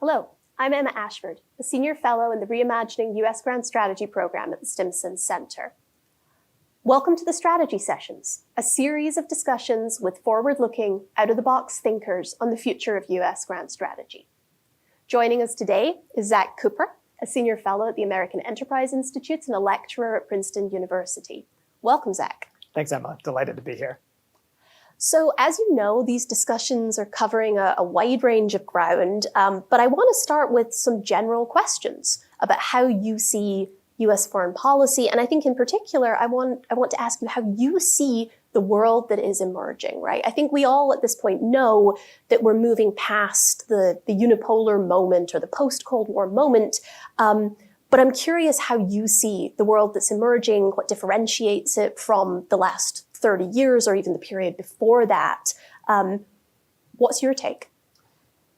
Hello, I'm Emma Ashford, a Senior Fellow in the Reimagining U.S. Grand Strategy Program at the Stimson Center. Welcome to the Strategy Sessions, a series of discussions with forward-looking, out-of-the-box thinkers on the future of U.S. grand strategy. Joining us today is Zack Cooper, a Senior Fellow at the American Enterprise Institute and a lecturer at Princeton University. Welcome, Zack. Thanks, Emma. Delighted to be here. So as you know, these discussions are covering a wide range of ground, but I want to start with some general questions about how you see U.S. foreign policy. And I think in particular, I want to ask you how you see the world that is emerging, right? I think we all at this point know that we're moving past the unipolar moment or the post-Cold War moment. But I'm curious how you see the world that's emerging, what differentiates it from the last 30 years or even the period before that. What's your take?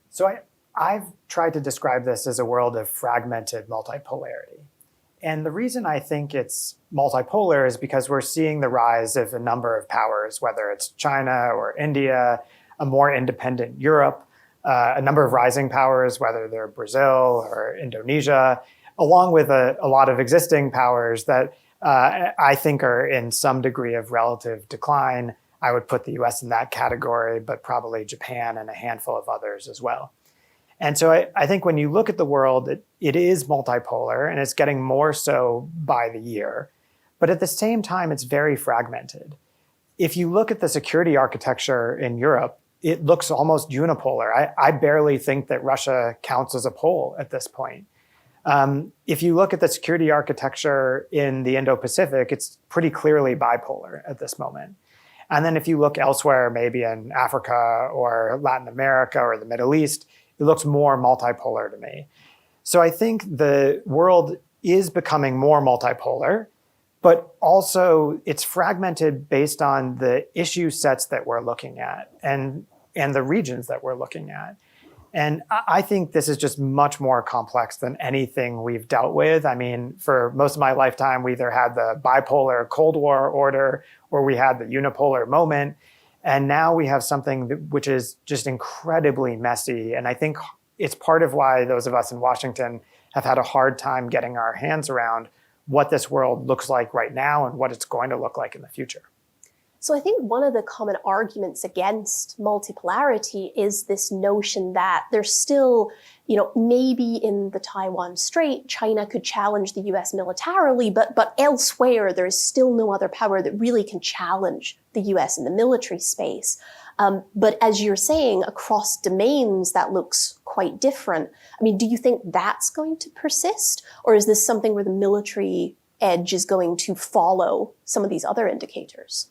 So I've tried to describe this as a world of fragmented multipolarity. And the reason I think it's multipolar is because we're seeing the rise of a number of powers, whether it's China or India, a more independent Europe, a number of rising powers, whether they're Brazil or Indonesia, along with a lot of existing powers that I think are in some degree of relative decline. I would put the US in that category, but probably Japan and a handful of others as well. And so I think when you look at the world, it is multipolar and it's getting more so by the year. But at the same time, it's very fragmented. If you look at the security architecture in Europe, it looks almost unipolar. I barely think that Russia counts as a pole at this point. If you look at the security architecture in the Indo-Pacific, it's pretty clearly bipolar at this moment. And then if you look elsewhere, maybe in Africa or Latin America or the Middle East, it looks more multipolar to me. So I think the world is becoming more multipolar, but also it's fragmented based on the issue sets that we're looking at and the regions that we're looking at. And I think this is just much more complex than anything we've dealt with. I mean, for most of my lifetime, we either had the bipolar Cold War order or we had the unipolar moment. And now we have something which is just incredibly messy. And I think it's part of why those of us in Washington have had a hard time getting our hands around what this world looks like right now and what it's going to look like in the future. So I think one of the common arguments against multipolarity is this notion that there's still, maybe in the Taiwan Strait, China could challenge the US militarily, but elsewhere there is still no other power that really can challenge the US in the military space. But as you're saying, across domains, that looks quite different. I mean, do you think that's going to persist? Or is this something where the military edge is going to follow some of these other indicators?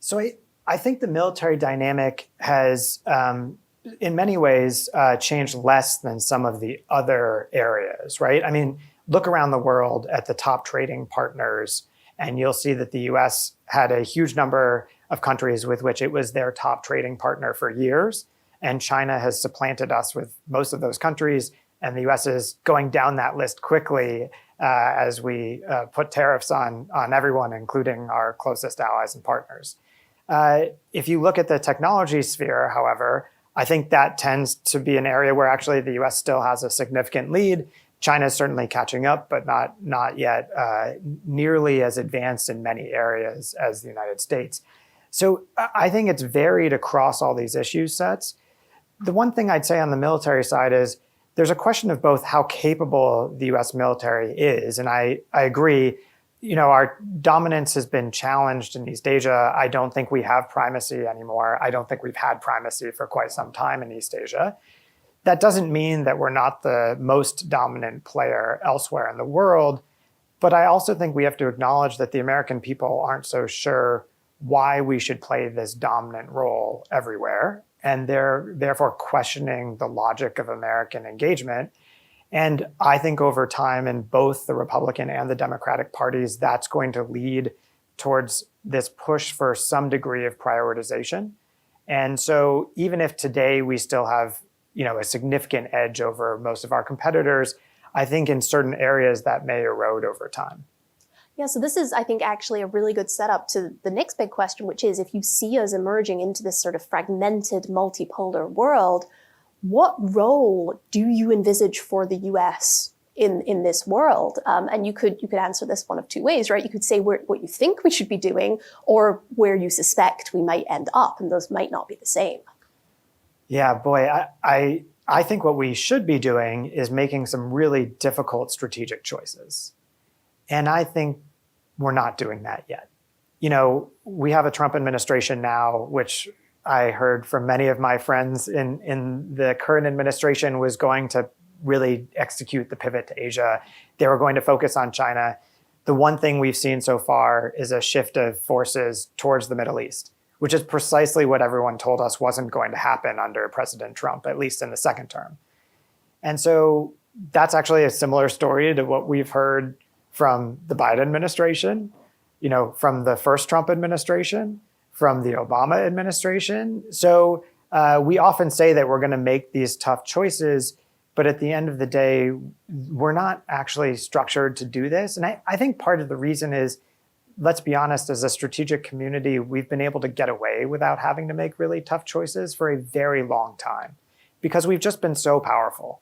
So I think the military dynamic has, in many ways, changed less than some of the other areas, right? I mean, look around the world at the top trading partners, and you'll see that the US had a huge number of countries with which it was their top trading partner for years. And China has supplanted us with most of those countries. And the US is going down that list quickly as we put tariffs on everyone, including our closest allies and partners. If you look at the technology sphere, however, I think that tends to be an area where actually the US still has a significant lead. China is certainly catching up, but not yet nearly as advanced in many areas as the United States. So I think it's varied across all these issue sets. The one thing I'd say on the military side is there's a question of both how capable the US military is. And I agree, our dominance has been challenged in East Asia. I don't think we have primacy anymore. I don't think we've had primacy for quite some time in East Asia. That doesn't mean that we're not the most dominant player elsewhere in the world. But I also think we have to acknowledge that the American people aren't so sure why we should play this dominant role everywhere. And they're therefore questioning the logic of American engagement. And I think over time in both the Republican and the Democratic parties, that's going to lead towards this push for some degree of prioritization. And so even if today we still have a significant edge over most of our competitors, I think in certain areas that may erode over time. Yeah, so this is, I think, actually a really good setup to the next big question, which is if you see us emerging into this sort of fragmented, multipolar world, what role do you envisage for the US in this world? And you could answer this one of two ways, right? You could say what you think we should be doing, or where you suspect we might end up, and those might not be the same. Yeah, boy, I think what we should be doing is making some really difficult strategic choices. And I think we're not doing that yet. You know, we have a Trump administration now, which I heard from many of my friends in the current administration was going to really execute the pivot to Asia. They were going to focus on China. The one thing we've seen so far is a shift of forces towards the Middle East, which is precisely what everyone told us wasn't going to happen under President Trump, at least in the second term. And so that's actually a similar story to what we've heard from the Biden administration, you know, from the first Trump administration, from the Obama administration. So we often say that we're going to make these tough choices, but at the end of the day, we're not actually structured to do this. And I think part of the reason is, let's be honest, as a strategic community, we've been able to get away without having to make really tough choices for a very long time because we've just been so powerful.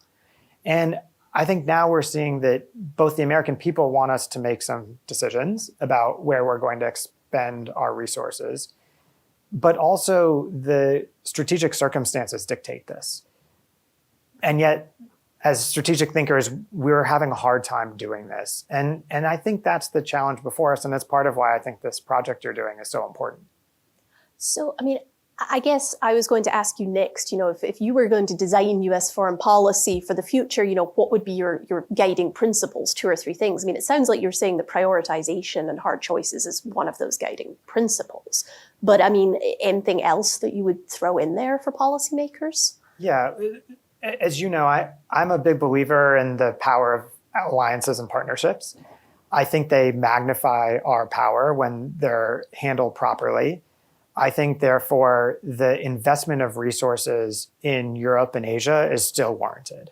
And I think now we're seeing that both the American people want us to make some decisions about where we're going to expend our resources, but also the strategic circumstances dictate this. And yet, as strategic thinkers, we're having a hard time doing this. And I think that's the challenge before us. And that's part of why I think this project you're doing is so important. So, I mean, I guess I was going to ask you next, you know, if you were going to design US foreign policy for the future, you know, what would be your guiding principles, 2 or 3 things? I mean, it sounds like you're saying that prioritization and hard choices is one of those guiding principles. But I mean, anything else that you would throw in there for policymakers? Yeah. As you know, I'm a big believer in the power of alliances and partnerships. I think they magnify our power when they're handled properly. I think, therefore, the investment of resources in Europe and Asia is still warranted.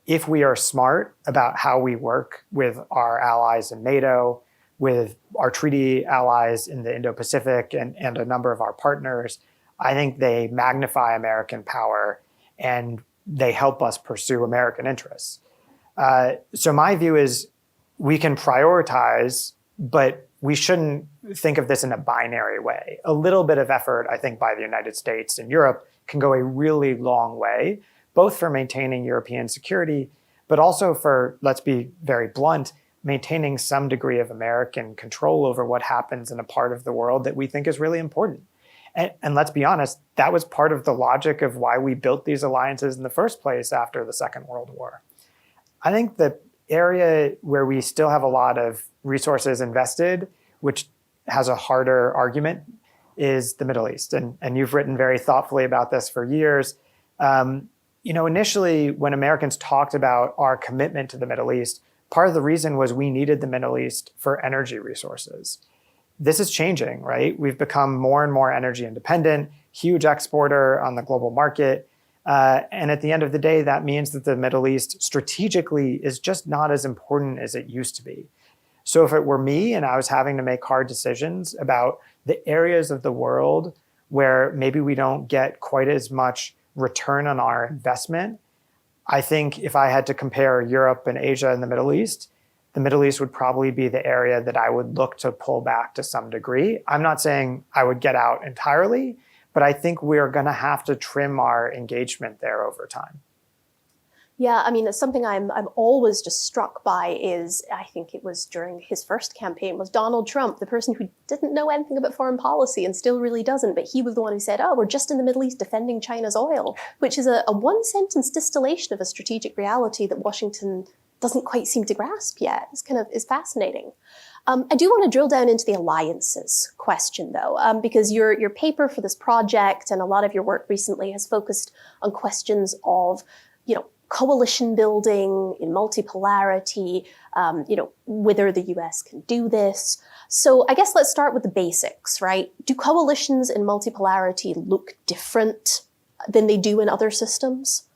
If we are smart about how we work with our allies in NATO, with our treaty allies in the Indo-Pacific and a number of our partners, I think they magnify American power and they help us pursue American interests. So my view is we can prioritize, but we shouldn't think of this in a binary way. A little bit of effort, I think, by the United States and Europe can go a really long way, both for maintaining European security, but also for, let's be very blunt, maintaining some degree of American control over what happens in a part of the world that we think is really important. And let's be honest, that was part of the logic of why we built these alliances in the first place after the Second World War. I think the area where we still have a lot of resources invested, which has a harder argument, is the Middle East. And you've written very thoughtfully about this for years. Initially, when Americans talked about our commitment to the Middle East, part of the reason was we needed the Middle East for energy resources. This is changing, right? We've become more and more energy independent, huge exporter on the global market. And at the end of the day, that means that the Middle East strategically is just not as important as it used to be. So if it were me and I was having to make hard decisions about the areas of the world where maybe we don't get quite as much return on our investment, I think if I had to compare Europe and Asia and the Middle East would probably be the area that I would look to pull back to some degree. I'm not saying I would get out entirely, but I think we're going to have to trim our engagement there over time. Yeah, I mean, it's something I'm always just struck by is, I think it was during his first campaign, was Donald Trump, the person who didn't know anything about foreign policy and still really doesn't, but he was the one who said, oh, we're just in the Middle East defending China's oil, which is a one-sentence distillation of a strategic reality that Washington doesn't quite seem to grasp yet. It's fascinating. I do want to drill down into the alliances question, though, because your paper for this project and a lot of your work recently has focused on questions of, coalition building in multipolarity, whether the US can do this. So I guess let's start with the basics, right? Do coalitions in multipolarity look different than they do in other systems?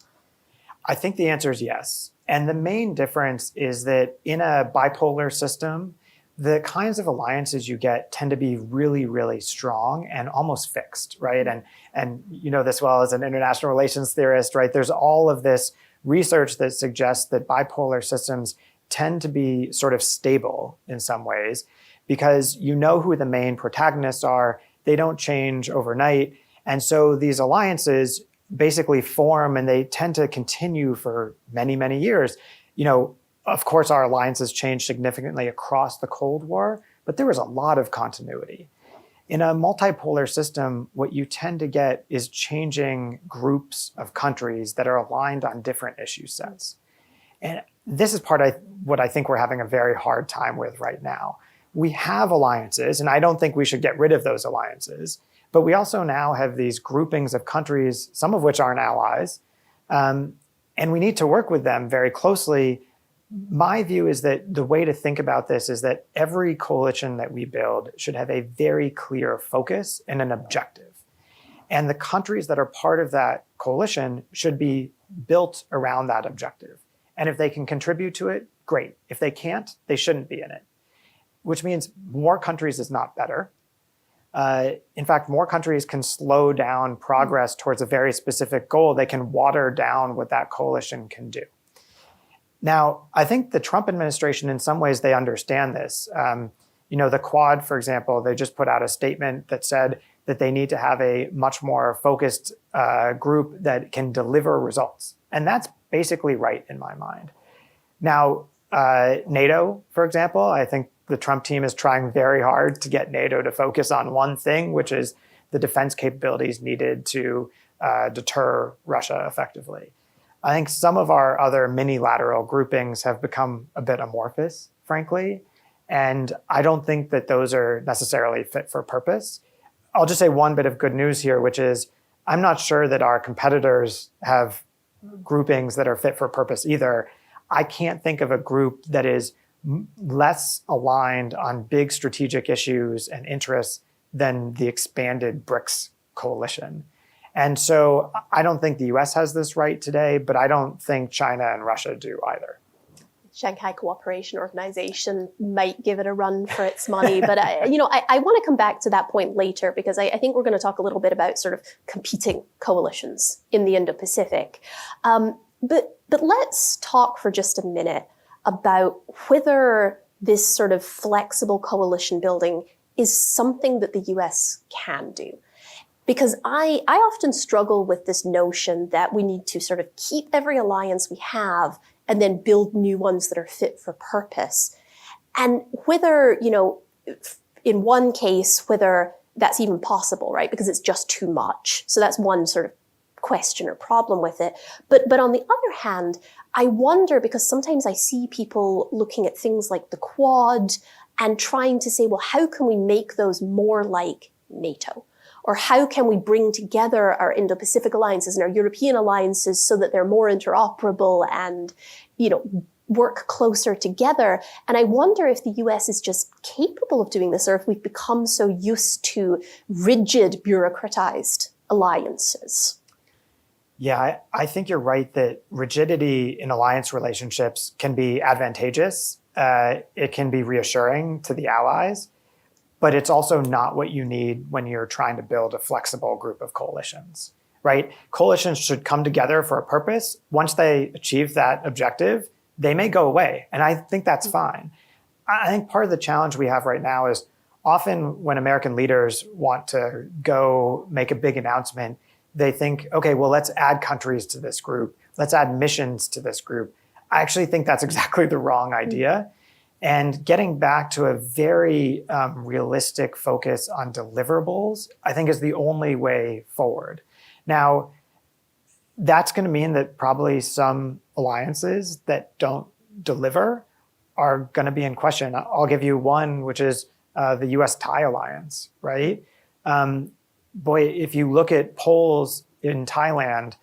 I think the answer is yes. And the main difference is that in a bipolar system, the kinds of alliances you get tend to be really, really strong and almost fixed, right? And you know this well as an international relations theorist, right? There's all of this research that suggests that bipolar systems tend to be sort of stable in some ways because you know who the main protagonists are. They don't change overnight. And so these alliances basically form and they tend to continue for many, many years. You know, of course, our alliances changed significantly across the Cold War, but there was a lot of continuity. In a multipolar system, what you tend to get is changing groups of countries that are aligned on different issue sets. And this is part of what I think we're having a very hard time with right now. We have alliances, and I don't think we should get rid of those alliances, but we also now have these groupings of countries, some of which aren't allies, and we need to work with them very closely. My view is that the way to think about this is that every coalition that we build should have a very clear focus and an objective. And the countries that are part of that coalition should be built around that objective. And if they can contribute to it, great. If they can't, they shouldn't be in it, which means more countries is not better. In fact, more countries can slow down progress towards a very specific goal. They can water down what that coalition can do. Now, I think the Trump administration, in some ways, they understand this. You know, the Quad, for example, they just put out a statement that said that they need to have a much more focused group that can deliver results. And that's basically right in my mind. Now, NATO, for example, I think the Trump team is trying very hard to get NATO to focus on one thing, which is the defense capabilities needed to deter Russia effectively. I think some of our other mini-lateral groupings have become a bit amorphous, frankly, and I don't think that those are necessarily fit for purpose. I'll just say one bit of good news here, which is I'm not sure that our competitors have groupings that are fit for purpose either. I can't think of a group that is less aligned on big strategic issues and interests than the expanded BRICS coalition. And so I don't think the US has this right today, but I don't think China and Russia do either. Shanghai Cooperation Organization might give it a run for its money. But I want to come back to that point later, because I think we're going to talk a little bit about sort of competing coalitions in the Indo-Pacific. But let's talk for just a minute about whether this sort of flexible coalition building is something that the US can do. Because I often struggle with this notion that we need to sort of keep every alliance we have and then build new ones that are fit for purpose. And whether, in one case, whether that's even possible, right? Because it's just too much. So that's one sort of question or problem with it. But on the other hand, I wonder, because sometimes I see people looking at things like the Quad and trying to say, well, how can we make those more like NATO? Or how can we bring together our Indo-Pacific alliances and our European alliances so that they're more interoperable and, work closer together? And I wonder if the US is just capable of doing this, or if we've become so used to rigid, bureaucratized alliances. Yeah, I think you're right that rigidity in alliance relationships can be advantageous. It can be reassuring to the allies. But it's also not what you need when you're trying to build a flexible group of coalitions, right? Coalitions should come together for a purpose. Once they achieve that objective, they may go away. And I think that's fine. I think part of the challenge we have right now is often when American leaders want to go make a big announcement, they think, okay, well, let's add countries to this group. Let's add missions to this group. I actually think that's exactly the wrong idea. And getting back to a very realistic focus on deliverables, I think is the only way forward. Now, that's going to mean that probably some alliances that don't deliver are going to be in question. I'll give you one, which is the US-Thai alliance, right? If you look at polls in Thailand,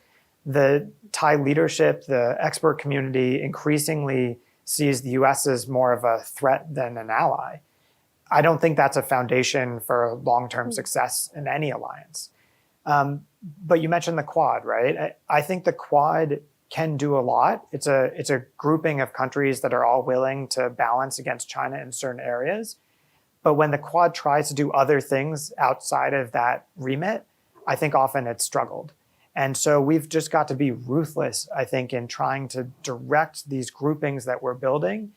the Thai leadership, the expert community increasingly sees the US as more of a threat than an ally. I don't think that's a foundation for long-term success in any alliance. But you mentioned the Quad, right? I think the Quad can do a lot. It's a grouping of countries that are all willing to balance against China in certain areas. But when the Quad tries to do other things outside of that remit, I think often it's struggled. And so we've just got to be ruthless, I think, in trying to direct these groupings that we're building.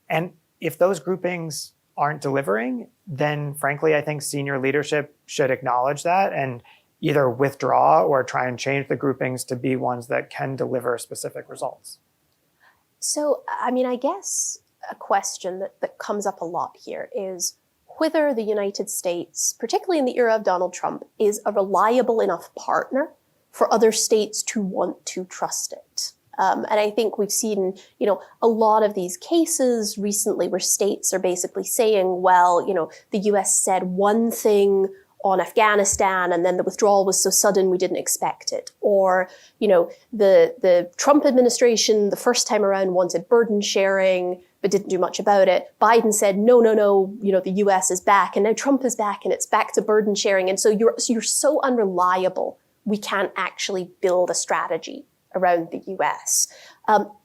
And if those groupings aren't delivering, then frankly, I think senior leadership should acknowledge that and either withdraw or try and change the groupings to be ones that can deliver specific results. So, I mean, I guess a question that comes up a lot here is whether the United States, particularly in the era of Donald Trump, is a reliable enough partner for other states to want to trust it. And I think we've seen, a lot of these cases recently where states are basically saying, well, the US said one thing on Afghanistan and then the withdrawal was so sudden we didn't expect it. Or, the Trump administration the first time around wanted burden sharing but didn't do much about it. Biden said, no, the US is back, and now Trump is back and it's back to burden sharing. And so you're so unreliable, we can't actually build a strategy around the US.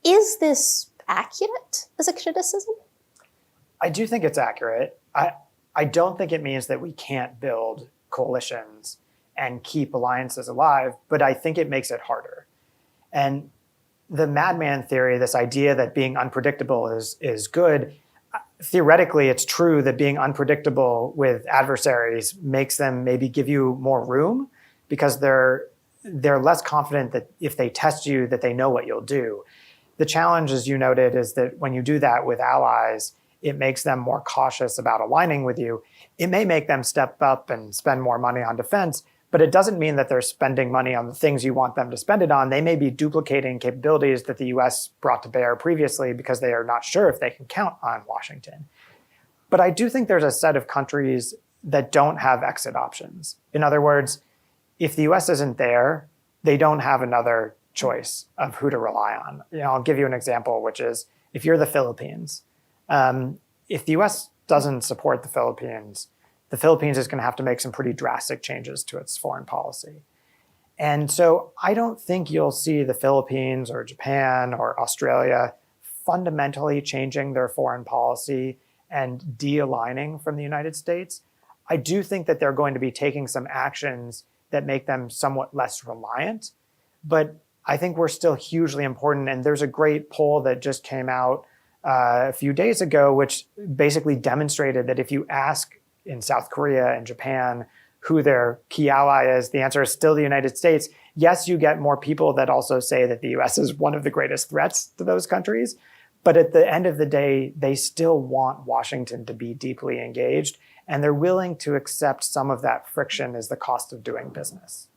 Is this accurate as a criticism? I do think it's accurate. I don't think it means that we can't build coalitions and keep alliances alive, but I think it makes it harder. And the madman theory, this idea that being unpredictable is good, theoretically, it's true that being unpredictable with adversaries makes them maybe give you more room because they're less confident that if they test you, that they know what you'll do. The challenge, as you noted, is that when you do that with allies, it makes them more cautious about aligning with you. It may make them step up and spend more money on defense, but it doesn't mean that they're spending money on the things you want them to spend it on. They may be duplicating capabilities that the US brought to bear previously because they are not sure if they can count on Washington. But I do think there's a set of countries that don't have exit options. In other words, if the US isn't there, they don't have another choice of who to rely on. I'll give you an example, which is if you're the Philippines, if the US doesn't support the Philippines is going to have to make some pretty drastic changes to its foreign policy. And so I don't think you'll see the Philippines or Japan or Australia fundamentally changing their foreign policy and de-aligning from the United States. I do think that they're going to be taking some actions that make them somewhat less reliant, but I think we're still hugely important. And there's a great poll that just came out a few days ago, which basically demonstrated that if you ask in South Korea and Japan who their key ally is, the answer is still the United States. Yes, you get more people that also say that the US is one of the greatest threats to those countries. But at the end of the day, they still want Washington to be deeply engaged, and they're willing to accept some of that friction as the cost of doing business.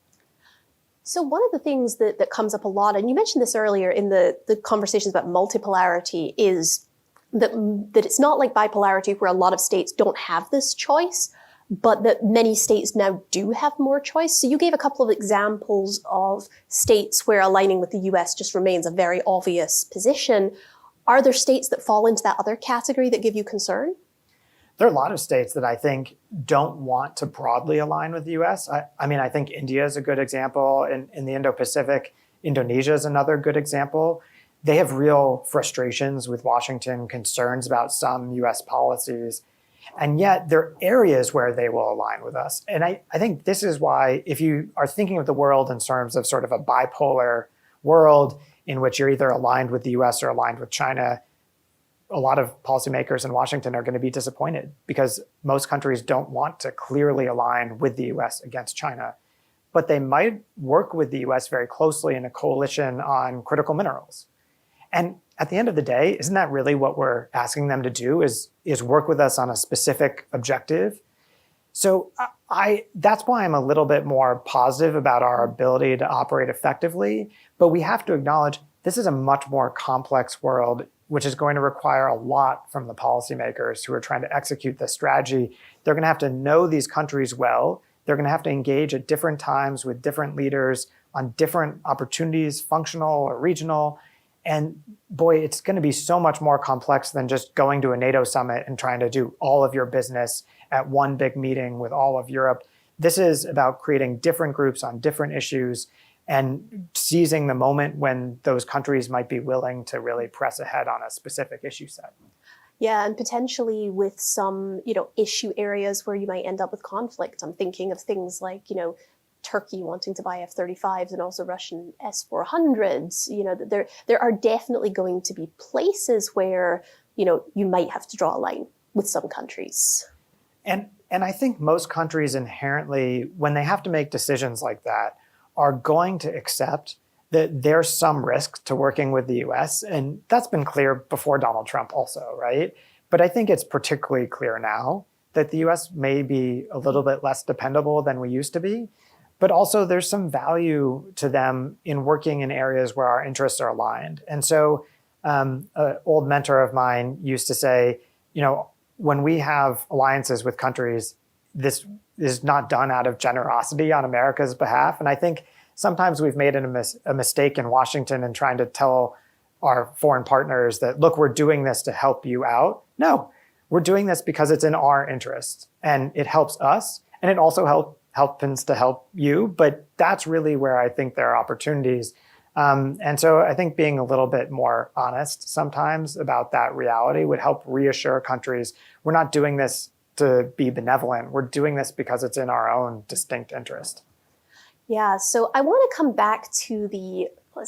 So one of the things that comes up a lot, and you mentioned this earlier in the conversations about multipolarity, is that it's not like bipolarity where a lot of states don't have this choice, but that many states now do have more choice. So you gave a couple of examples of states where aligning with the US just remains a very obvious position. Are there states that fall into that other category that give you concern? There are a lot of states that I think don't want to broadly align with the US. I think India is a good example. In the Indo-Pacific, Indonesia is another good example. They have real frustrations with Washington, concerns about some US policies, and yet there are areas where they will align with us. And I think this is why, if you are thinking of the world in terms of sort of a bipolar world in which you're either aligned with the US or aligned with China, a lot of policymakers in Washington are going to be disappointed because most countries don't want to clearly align with the US against China. But they might work with the US very closely in a coalition on critical minerals. And at the end of the day, isn't that really what we're asking them to do, is work with us on a specific objective? So that's why I'm a little bit more positive about our ability to operate effectively. But we have to acknowledge this is a much more complex world, which is going to require a lot from the policymakers who are trying to execute this strategy. They're going to have to know these countries well. They're going to have to engage at different times with different leaders on different opportunities, functional or regional. And boy, it's going to be so much more complex than just going to a NATO summit and trying to do all of your business at one big meeting with all of Europe. This is about creating different groups on different issues, and seizing the moment when those countries might be willing to really press ahead on a specific issue set. Yeah, and potentially with some, issue areas where you might end up with conflict. I'm thinking of things like, Turkey wanting to buy F-35s and also Russian S-400s. There are definitely going to be places where, you might have to draw a line with some countries. And I think most countries inherently, when they have to make decisions like that, are going to accept that there's some risk to working with the US. And that's been clear before Donald Trump also, right? But I think it's particularly clear now that the US may be a little bit less dependable than we used to be. But also there's some value to them in working in areas where our interests are aligned. And so an old mentor of mine used to say, when we have alliances with countries, this is not done out of generosity on America's behalf. And I think sometimes we've made a mistake in Washington in trying to tell our foreign partners that, look, we're doing this to help you out. No, we're doing this because it's in our interest and it helps us. And it also happens to help you. But that's really where I think there are opportunities. And so I think being a little bit more honest sometimes about that reality would help reassure countries we're not doing this to be benevolent. We're doing this because it's in our own distinct interest. Yeah, so I want to come back to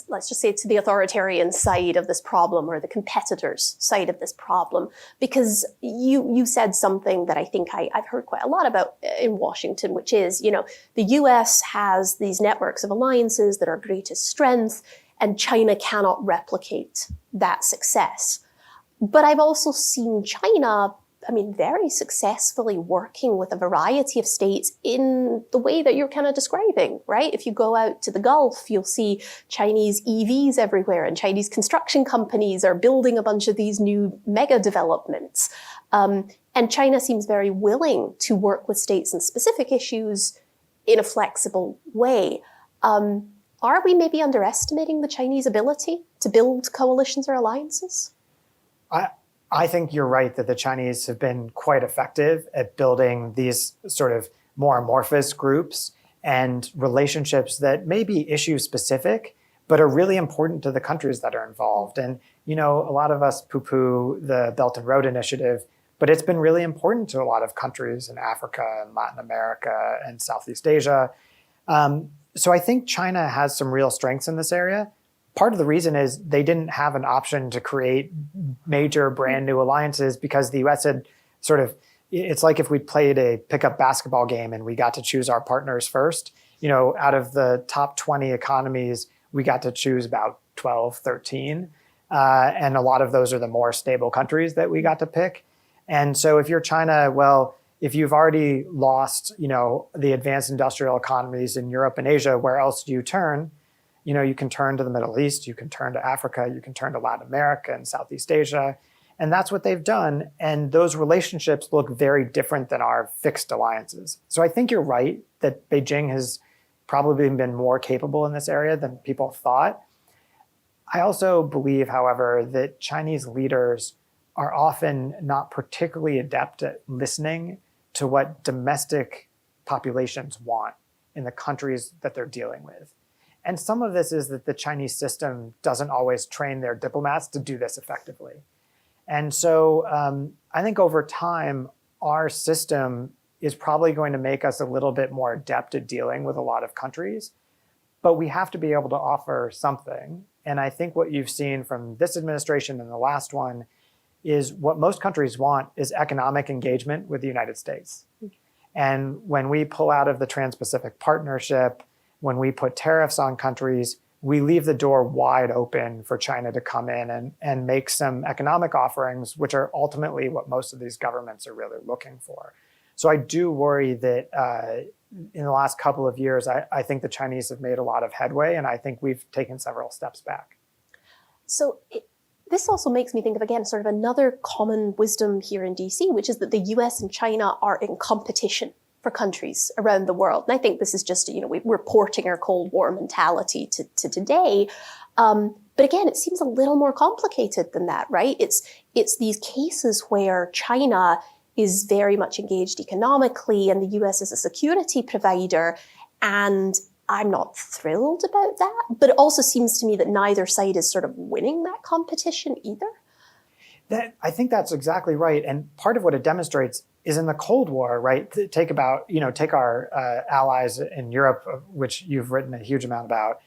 let's just say to the authoritarian side of this problem, or the competitors' side of this problem, because you said something that I think I've heard quite a lot about in Washington, which is, the US has these networks of alliances that are greatest strength, and China cannot replicate that success. But I've also seen China, very successfully working with a variety of states in the way that you're kind of describing, right? If you go out to the Gulf, you'll see Chinese EVs everywhere, and Chinese construction companies are building a bunch of these new mega developments. And China seems very willing to work with states on specific issues in a flexible way. Are we maybe underestimating the Chinese ability to build coalitions or alliances? I think you're right that the Chinese have been quite effective at building these sort of more amorphous groups and relationships that may be issue specific, but are really important to the countries that are involved. And, a lot of us poo-poo the Belt and Road Initiative, but it's been really important to a lot of countries in Africa and Latin America and Southeast Asia. So I think China has some real strengths in this area. Part of the reason is they didn't have an option to create major brand new alliances because the US had it's like if we played a pickup basketball game and we got to choose our partners first. Out of the top 20 economies, we got to choose about 12, 13. And a lot of those are the more stable countries that we got to pick. And so if you're China, well, if you've already lost, the advanced industrial economies in Europe and Asia, where else do you turn? You can turn to the Middle East, you can turn to Africa, you can turn to Latin America and Southeast Asia. And that's what they've done. And those relationships look very different than our fixed alliances. So I think you're right that Beijing has probably been more capable in this area than people thought. I also believe, however, that Chinese leaders are often not particularly adept at listening to what domestic populations want in the countries that they're dealing with. And some of this is that the Chinese system doesn't always train their diplomats to do this effectively. And so I think over time, our system is probably going to make us a little bit more adept at dealing with a lot of countries. But we have to be able to offer something. And I think what you've seen from this administration and the last one is what most countries want is economic engagement with the United States. And when we pull out of the Trans-Pacific Partnership, when we put tariffs on countries, we leave the door wide open for China to come in and make some economic offerings, which are ultimately what most of these governments are really looking for. So I do worry that in the last couple of years, I think the Chinese have made a lot of headway, and I think we've taken several steps back. So this also makes me think of, again, sort of another common wisdom here in DC, which is that the US and China are in competition for countries around the world. And I think this is just, we're porting our Cold War mentality to today. But again, it seems a little more complicated than that, right? It's these cases where China is very much engaged economically and the US is a security provider. And I'm not thrilled about that, but it also seems to me that neither side is sort of winning that competition either. I think that's exactly right. And part of what it demonstrates is in the Cold War, right? Take our allies in Europe, which you've written a huge amount about.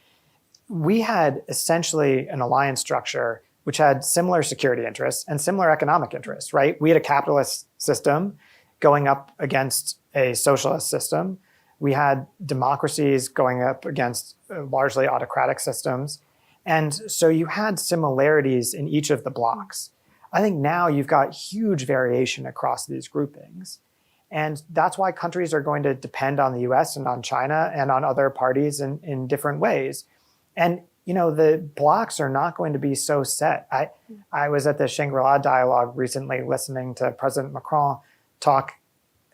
We had essentially an alliance structure which had similar security interests and similar economic interests, right? We had a capitalist system going up against a socialist system. We had democracies going up against largely autocratic systems. And so you had similarities in each of the blocks. I think now you've got huge variation across these groupings. And that's why countries are going to depend on the US and on China and on other parties in different ways. And the blocks are not going to be so set. I was at the Shangri-La dialogue recently listening to President Macron talk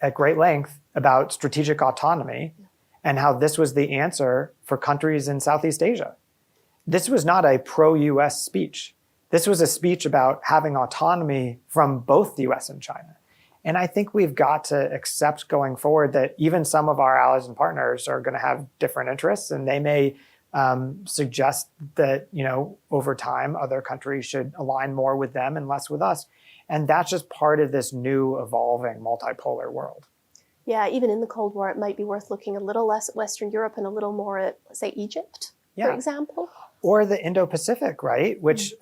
at great length about strategic autonomy and how this was the answer for countries in Southeast Asia. This was not a pro-US speech. This was a speech about having autonomy from both the US and China. And I think we've got to accept going forward that even some of our allies and partners are going to have different interests, and they may suggest that, over time, other countries should align more with them and less with us. And that's just part of this new evolving multipolar world. Yeah, even in the Cold War, it might be worth looking a little less at Western Europe and a little more at, say, Egypt, for example. Or the Indo-Pacific, right? Which,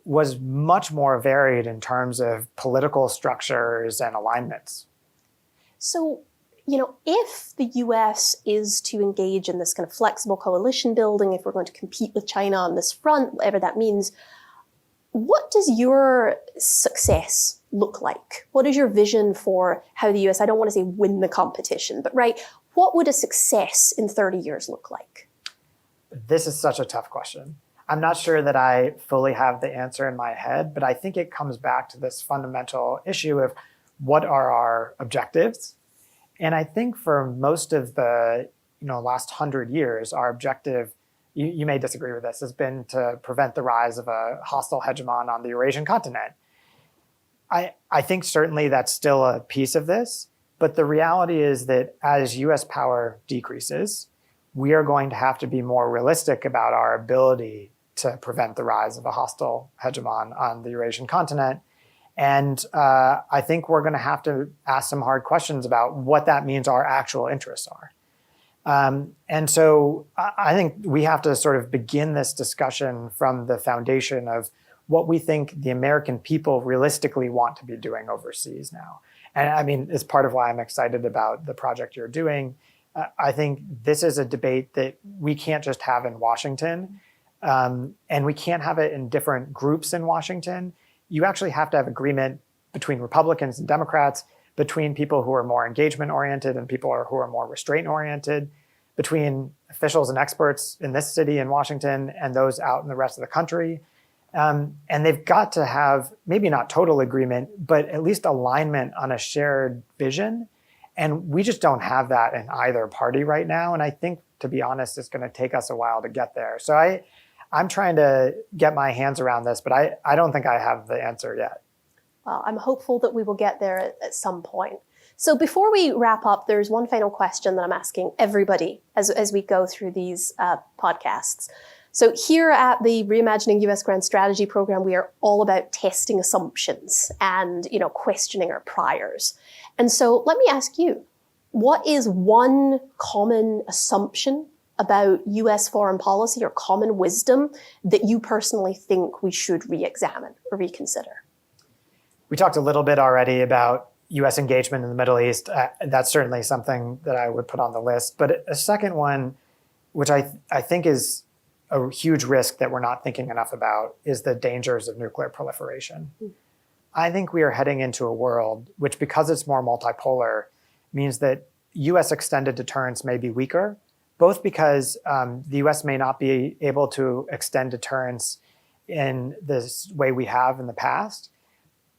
was much more varied in terms of political structures and alignments. So, if the US is to engage in this kind of flexible coalition building, if we're going to compete with China on this front, whatever that means, what does your success look like? What is your vision for how the US, I don't want to say win the competition, but what would a success in 30 years look like? This is such a tough question. I'm not sure that I fully have the answer in my head, but I think it comes back to this fundamental issue of what are our objectives? And I think for most of the last 100 years, our objective, you may disagree with this, has been to prevent the rise of a hostile hegemon on the Eurasian continent. I think certainly that's still a piece of this, but the reality is that as US power decreases, we are going to have to be more realistic about our ability to prevent the rise of a hostile hegemon on the Eurasian continent. And I think we're going to have to ask some hard questions about what that means our actual interests are. And so I think we have to sort of begin this discussion from the foundation of what we think the American people realistically want to be doing overseas now. And I mean, it's part of why I'm excited about the project you're doing. I think this is a debate that we can't just have in Washington, and we can't have it in different groups in Washington. You actually have to have agreement between Republicans and Democrats, between people who are more engagement-oriented and people who are more restraint-oriented, between officials and experts in this city in Washington and those out in the rest of the country. And they've got to have maybe not total agreement, but at least alignment on a shared vision. And we just don't have that in either party right now. And I think, to be honest, it's going to take us a while to get there. So I'm trying to get my hands around this, but I don't think I have the answer yet. Well, I'm hopeful that we will get there at some point. So before we wrap up, there's one final question that I'm asking everybody as we go through these podcasts. So here at the Reimagining US Grand Strategy program, we are all about testing assumptions and questioning our priors. And so let me ask you, what is one common assumption about US foreign policy or common wisdom that you personally think we should re-examine or reconsider? We talked a little bit already about US engagement in the Middle East. That's certainly something that I would put on the list. But a second one, which I think is a huge risk that we're not thinking enough about, is the dangers of nuclear proliferation. I think we are heading into a world which, because it's more multipolar, means that US extended deterrence may be weaker, both because the US may not be able to extend deterrence in this way we have in the past,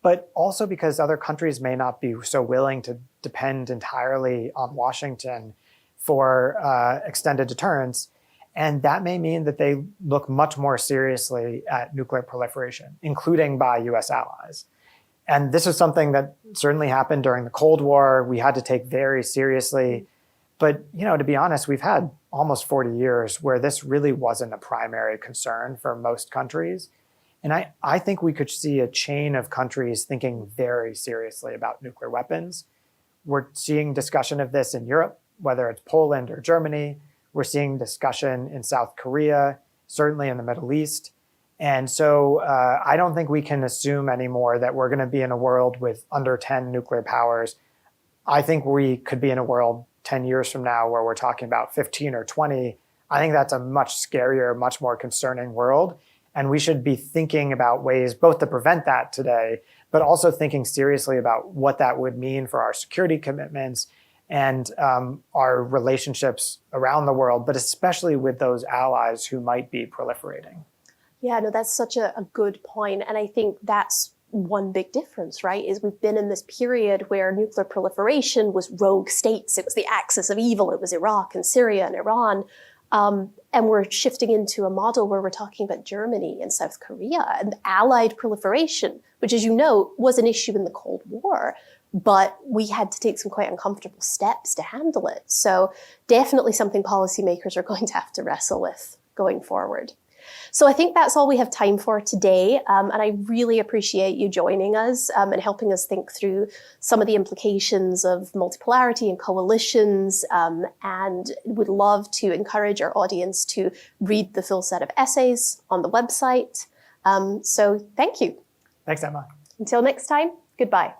but also because other countries may not be so willing to depend entirely on Washington for extended deterrence. And that may mean that they look much more seriously at nuclear proliferation, including by US allies. And this is something that certainly happened during the Cold War. We had to take very seriously. But, to be honest, we've had almost 40 years where this really wasn't a primary concern for most countries. And I think we could see a chain of countries thinking very seriously about nuclear weapons. We're seeing discussion of this in Europe, whether it's Poland or Germany. We're seeing discussion in South Korea, certainly in the Middle East. And so I don't think we can assume anymore that we're going to be in a world with under 10 nuclear powers. I think we could be in a world 10 years from now where we're talking about 15 or 20. I think that's a much scarier, much more concerning world. And we should be thinking about ways both to prevent that today, but also thinking seriously about what that would mean for our security commitments and our relationships around the world, but especially with those allies who might be proliferating. Yeah, no, that's such a good point. And I think that's one big difference, right? Is we've been in this period where nuclear proliferation was rogue states. It was the axis of evil. It was Iraq and Syria and Iran. And we're shifting into a model where we're talking about Germany and South Korea and allied proliferation, which, as you know, was an issue in the Cold War. But we had to take some quite uncomfortable steps to handle it. So definitely something policymakers are going to have to wrestle with going forward. So I think that's all we have time for today. And I really appreciate you joining us and helping us think through some of the implications of multipolarity and coalitions, and would love to encourage our audience to read the full set of essays on the website. So thank you. Thanks, Emma. Until next time, goodbye.